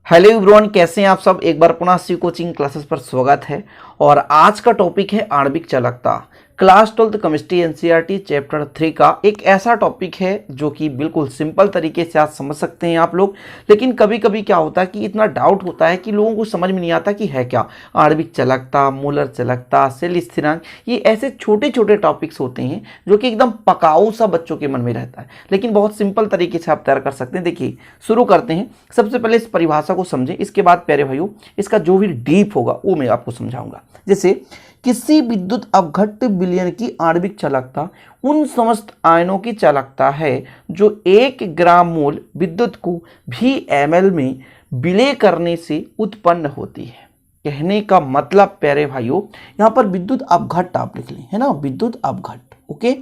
Hello everyone, कैसे हैं आप सब। एक बार पुनः सी कोचिंग क्लासेस पर स्वागत है। और आज का टॉपिक है आणविक चालकता। क्लास 12 केमिस्ट्री एनसीईआरटी चैप्टर 3 का एक ऐसा टॉपिक है जो कि बिल्कुल सिंपल तरीके से आज समझ सकते हैं आप लोग। लेकिन कभी कभी क्या होता है कि इतना डाउट होता है कि लोगों को समझ में नहीं आता कि है क्या आणविक चालकता, मोलर चालकता, सेल स्थिरांक। ये ऐसे छोटे छोटे टॉपिक्स होते हैं जो कि एकदम पकाऊ सा बच्चों के मन में रहता है, लेकिन बहुत सिंपल तरीके से आप तैयार कर सकते हैं। देखिए शुरू करते हैं। सबसे पहले इस परिभाषा को समझें, इसके बाद प्यारे भाइयों इसका जो भी डीप होगा वो मैं आपको समझाऊंगा। जैसे किसी विद्युत अपघट्य विलयन की आणविक चालकता उन समस्त आयनों की चालकता है जो 1 ग्राम मोल विद्युत को भी ml में विलय करने से उत्पन्न होती है। कहने का मतलब प्यारे भाइयों, यहाँ पर विद्युत अपघट्य आप लिख लें, है ना, विद्युत अपघट्य। ओके,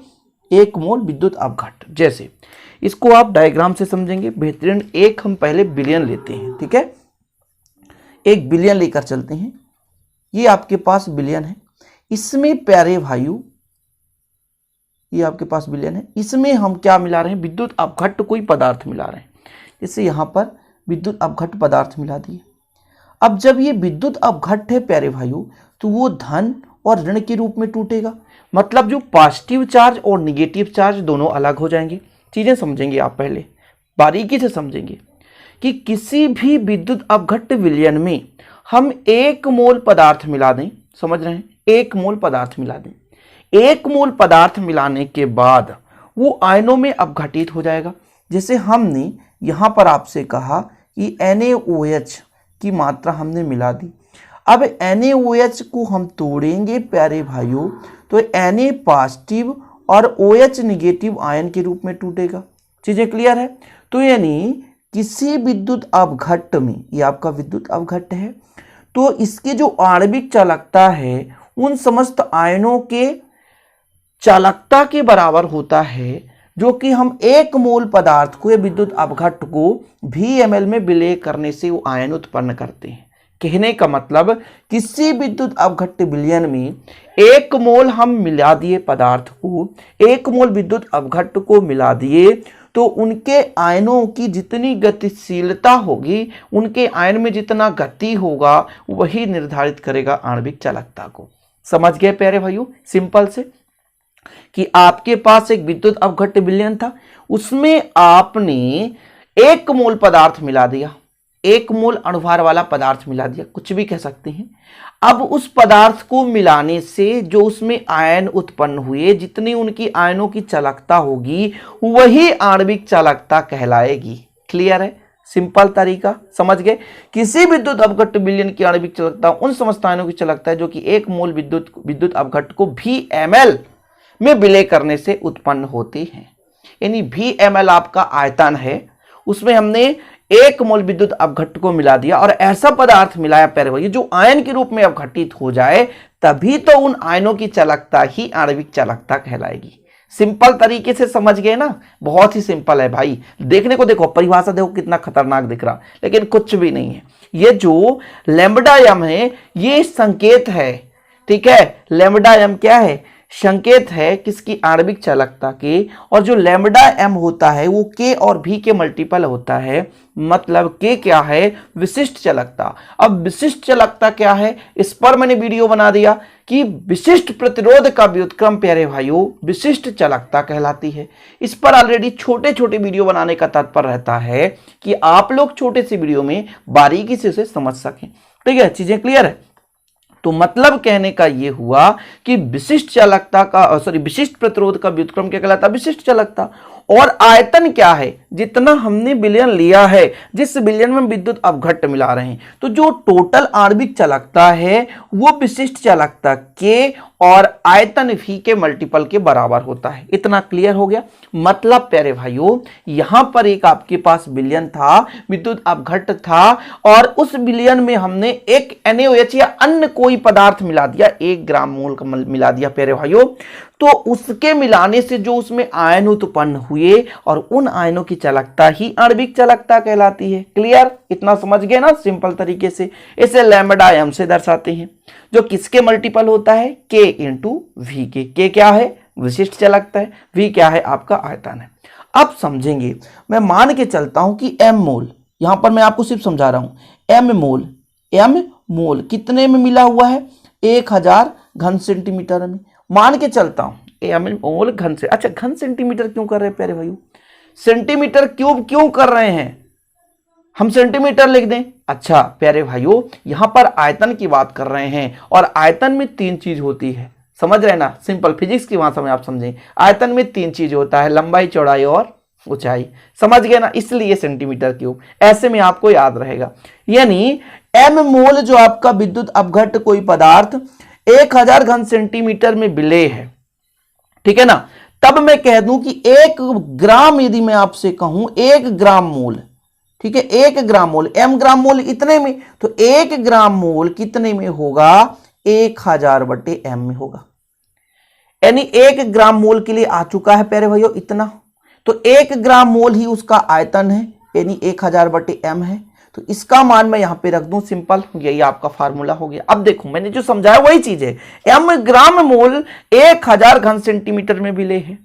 1 मोल विद्युत अपघट्य। जैसे इसको आप डायग्राम से समझेंगे बेहतरीन। एक हम पहले बिलियन लेते हैं, ठीक है, एक बिलियन लेकर चलते हैं। ये आपके पास बिलियन है, इसमें प्यारे भाइयों ये आपके पास बिलियन है, इसमें हम क्या मिला रहे हैं, विद्युत अपघट्य कोई पदार्थ मिला रहे हैं। जैसे यहां पर विद्युत अपघट्य पदार्थ मिला दिए। अब जब ये विद्युत अपघट्य है प्यारे भाइयों, तो वो धन और ऋण के रूप में टूटेगा। मतलब जो पॉजिटिव चार्ज और निगेटिव चार्ज दोनों अलग हो जाएंगे। चीजें समझेंगे आप, पहले बारीकी से समझेंगे कि किसी भी विद्युत अपघट्य विलयन में हम 1 मोल पदार्थ मिला दें, समझ रहे हैं, 1 मोल पदार्थ मिला दें। 1 मोल पदार्थ मिलाने के बाद वो आयनों में अपघटित हो जाएगा। जैसे हमने यहां पर आपसे कहा कि NaOH की मात्रा हमने मिला दी। अब NaOH को हम तोड़ेंगे प्यारे भाइयों, तो Na पॉजिटिव और OH निगेटिव आयन के रूप में टूटेगा। चीजें क्लियर है। तो यानी किसी विद्युत अपघट्य में, ये आपका विद्युत अपघट्य है, तो इसके जो आणविक चालकता है उन समस्त आयनों के चालकता के बराबर होता है, जो कि हम 1 मोल पदार्थ को या विद्युत अपघट्य को VmL में विलय करने से वो आयन उत्पन्न करते हैं। कहने का मतलब किसी विद्युत अपघट्य विलयन में 1 मोल हम मिला दिए पदार्थ को, 1 मोल विद्युत अपघट्य को मिला दिए, तो उनके आयनों की जितनी गतिशीलता होगी, उनके आयन में जितना गति होगा, वही निर्धारित करेगा आणविक चालकता को। समझ गए प्यारे भाइयों सिंपल से, कि आपके पास एक विद्युत अपघट्य विलयन था, उसमें आपने 1 मोल पदार्थ मिला दिया, 1 मोल अणुभार वाला पदार्थ मिला दिया, कुछ भी कह सकते हैं। अब उस पदार्थ को मिलाने से जो उसमें आयन उत्पन्न हुए, जितनी उनकी आयनों की चालकता होगी, वही आणविक चालकता कहलाएगी। क्लियर है, सिंपल तरीका, समझ गए। किसी विद्युत अपघट्य विलयन की आणविक चालकता उन समस्त आयनों की चालकता है जो कि 1 मोल विद्युत अपघट्य को VmL में विलय करने से उत्पन्न होती है। यानी VmL आपका आयतन है, उसमें हमने 1 मोल विद्युत अपघट्य को मिला दिया और ऐसा पदार्थ मिलाया प्यारे भाई जो आयन के रूप में अपघटित हो जाए, तभी तो उन आयनों की चालकता ही आणविक चालकता कहलाएगी। सिंपल तरीके से समझ गए ना, बहुत ही सिंपल है भाई। देखने को देखो, परिभाषा देखो कितना खतरनाक दिख रहा, लेकिन कुछ भी नहीं है। ये जो लैम्ब्डा m है ये संकेत है, ठीक है। लैम्ब्डा m क्या है, संकेत है किसकी, आणविक चालकता के। और जो लैम्ब्डा m होता है वो k और v के मल्टीपल होता है। मतलब k क्या है, विशिष्ट चालकता। अब विशिष्ट चालकता क्या है, इस पर मैंने वीडियो बना दिया कि विशिष्ट प्रतिरोध का व्युत्क्रम प्यारे भाइयों विशिष्ट चालकता कहलाती है। इस पर ऑलरेडी छोटे छोटे वीडियो बनाने का तात्पर्य रहता है कि आप लोग छोटे से वीडियो में बारीकी से उसे समझ सकें। ठीक है, चीजें क्लियर है। तो मतलब कहने का यह हुआ कि विशिष्ट चालकता का विशिष्ट प्रतिरोध का व्युत्क्रम क्या कहलाता है, विशिष्ट चालकता। और आयतन क्या है, जितना हमने विलयन लिया है, जिस विलयन में विद्युत अपघट्य मिला रहे हैं, तो जो टोटल आणविक चालकता है वो विशिष्ट चालकता के और आयतन v के मल्टीपल के बराबर होता है। इतना क्लियर हो गया। मतलब प्यारे भाइयों यहां पर एक आपके पास विलयन था, विद्युत अपघट्य था, और उस विलयन में हमने एक NaOH या अन्य कोई पदार्थ मिला दिया, 1 ग्राम मोल का मिला दिया प्यारे भाइयों। तो उसके मिलाने से जो उसमें आयन उत्पन्न हुए और उन आयनों की चालकता ही आणविक चालकता कहलाती है। क्लियर, इतना समझ गए ना सिंपल तरीके से। इसे लैम्ब्डा m से दर्शाते हैं, जो किसके मल्टीपल होता है, k इंटू v के। k क्या है, विशिष्ट चालकता है, v क्या है, आपका आयतन है। अब समझेंगे, मैं मान के चलता हूं कि m मोल यहां पर मैं आपको सिर्फ समझा रहा हूं। एम मोल कितने में मिला हुआ है? 1000 घन सेंटीमीटर में। मान के चलता हूं एम मोल घन से, अच्छा घन सेंटीमीटर क्यों कर रहे हैं प्यारे भाइयों? सेंटीमीटर क्यूब क्यों कर रहे हैं? हम सेंटीमीटर लिख दें। अच्छा प्यारे भाइयों, यहां पर आयतन की बात कर रहे हैं और आयतन में 3 चीज होती है, समझ रहे ना, सिंपल फिजिक्स की भाषा में आप समझें। आयतन में 3 चीज होता है, लंबाई, चौड़ाई और ऊंचाई, समझ गए ना, इसलिए सेंटीमीटर क्यूब ऐसे में आपको याद रहेगा। यानी एम मोल जो आपका विद्युत अपघट्ट कोई पदार्थ 1000 घन सेंटीमीटर में विलेय है, ठीक है ना, तब मैं कह दूं कि 1 ग्राम, यदि मैं आपसे कहूं 1 ग्राम मोल, ठीक है, 1 ग्राम मोल, एम ग्राम मोल इतने में, तो 1 ग्राम मोल कितने में होगा? 1000/m में होगा। यानी 1 ग्राम मोल के लिए आ चुका है प्यारे भाइयों इतना, तो 1 ग्राम मोल ही उसका आयतन है, यानी 1000/m है। तो इसका मान मैं यहां पे रख दूं, सिंपल, यही आपका फार्मूला हो गया। अब देखो मैंने जो समझाया वही चीज है, एम ग्राम मोल 1000 घन सेंटीमीटर में विलेय है।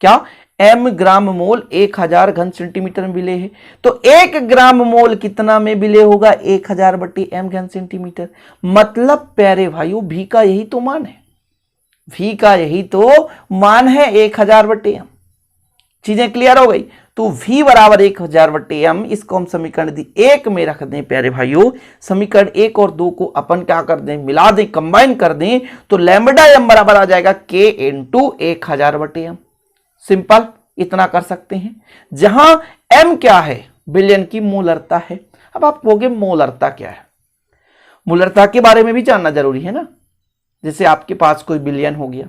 क्या? एम ग्राम मोल 1000 घन सेंटीमीटर में विलेय है, तो 1 ग्राम मोल कितना में विलेय होगा? 1000/m घन सेंटीमीटर। मतलब प्यारे भाइयों v का यही तो मान है, v का यही तो मान है 1000/m। चीजें क्लियर हो गई? तो v बराबर 1000/m, इसको हम समीकरण 1 में रख दें प्यारे भाइयों। समीकरण 1 और 2 को अपन क्या कर दें? मिला दें, कंबाइन कर दें, तो लैम्बडा m बराबर आ जाएगा k × 1000/m। सिंपल, इतना कर सकते हैं। जहां m क्या है? बिलियन की मोलरता है। अब आप कहोगे मोलरता क्या है? मोलरता के बारे में भी जानना जरूरी है ना। जैसे आपके पास कोई बिलियन हो गया,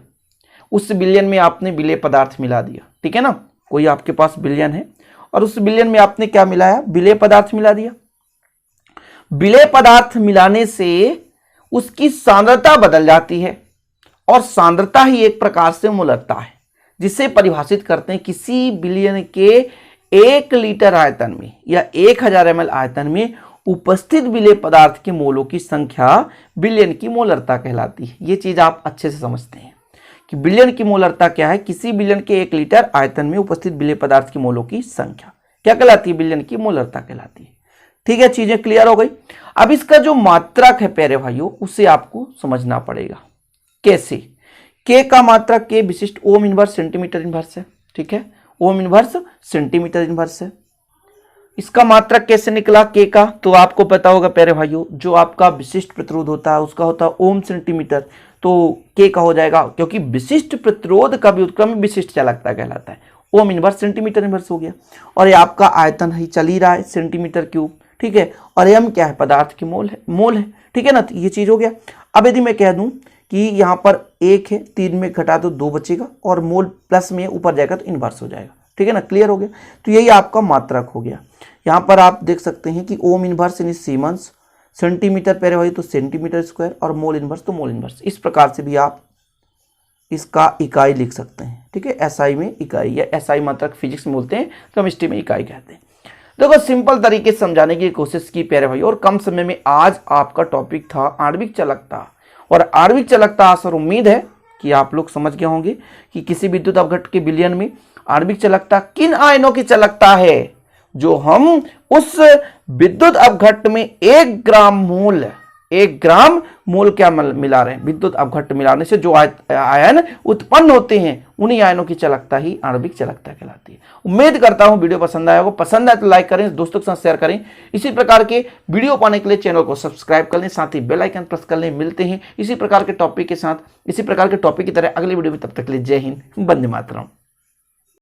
उस बिलियन में आपने विलेय पदार्थ मिला दिया, ठीक है ना, कोई आपके पास बिलियन है और उस बिलियन में आपने क्या मिलाया? विलेय पदार्थ मिला दिया। विलेय पदार्थ मिलाने से उसकी सांद्रता बदल जाती है और सांद्रता ही एक प्रकार से मोलरता है, जिसे परिभाषित करते हैं किसी बिलियन के 1 लीटर आयतन में या 1000 ml आयतन में उपस्थित विलेय पदार्थ के मोलों की संख्या बिलियन की मोलरता कहलाती है। यह चीज आप अच्छे से समझते हैं कि बिलियन की मोलरता क्या है? किसी बिलियन के 1 लीटर आयतन में उपस्थित विलेय पदार्थ के मोलों की संख्या क्या कहलाती है? बिलियन की मोलरता कहलाती है। ठीक है, चीजें क्लियर हो गई। अब इसका जो मात्रक है प्यारे भाइयों, उसे आपको समझना पड़ेगा। कैसे? के का मात्रक के विशिष्ट ओम इनवर्स सेंटीमीटर इनवर्स है, ठीक है, ओम इनवर्स सेंटीमीटर इनवर्स है। इसका मात्रक कैसे निकला के का? तो आपको पता होगा प्यारे भाइयों, जो आपका विशिष्ट प्रतिरोध होता है उसका होता है ओम सेंटीमीटर, तो के का हो जाएगा, क्योंकि विशिष्ट प्रतिरोध का व्युत्क्रम विशिष्ट चालकता कहलाता है। ओम इनवर्स सेंटीमीटर इनवर्स हो गया। और ये आपका आयतन ही चल ही रहा है, सेंटीमीटर क्यूब, ठीक है, और एम क्या है? पदार्थ की मोल है, ठीक है ना, तो ये चीज हो गया। अब यदि मैं कह दूं कि यहाँ पर 1 है, 3 में घटा दो 2 बचेगा और मोल प्लस में ऊपर जाएगा तो इनवर्स हो जाएगा, ठीक है ना, क्लियर हो गया। तो यही आपका मात्रक हो गया। यहाँ पर आप देख सकते हैं कि ओम इनवर्स यानी सीमेंस, सेंटीमीटर प्यारे भाई तो सेंटीमीटर स्क्वायर, और मोल इनवर्स तो मोल इनवर्स। इस प्रकार से भी आप इसका इकाई लिख सकते हैं, ठीक है, एसआई में इकाई, या एसआई मात्रक फिजिक्स में बोलते हैं, केमिस्ट्री में इकाई कहते हैं। देखो सिंपल तरीके से समझाने की कोशिश की प्यारे भाई, और कम समय में आज आपका टॉपिक था आणविक चालकता। और आणविक चालकता सर उम्मीद है कि आप लोग समझ गए होंगे कि किसी विद्युत अपघट्ट के विलयन में आणविक चालकता किन आयनों की चालकता है, जो हम उस विद्युत अपघट्ट में 1 ग्राम मोल क्या मिला रहे हैं। विद्युत अपघट्ट मिलाने से जो आयन उत्पन्न होते हैं उन्हीं आयनों की चालकता ही आणविक चालकता कहलाती है। उम्मीद करता हूं वीडियो पसंद आया होगा। पसंद आए तो लाइक करें, दोस्तों के साथ शेयर करें। इसी प्रकार के वीडियो पाने के लिए चैनल को सब्सक्राइब कर लें, साथ ही बेल आइकन प्रेस कर लें। मिलते हैं इसी प्रकार के टॉपिक के साथ, इसी प्रकार के टॉपिक की तरह अगले वीडियो में। तब तक के लिए जय हिंद, वंदे मातरम।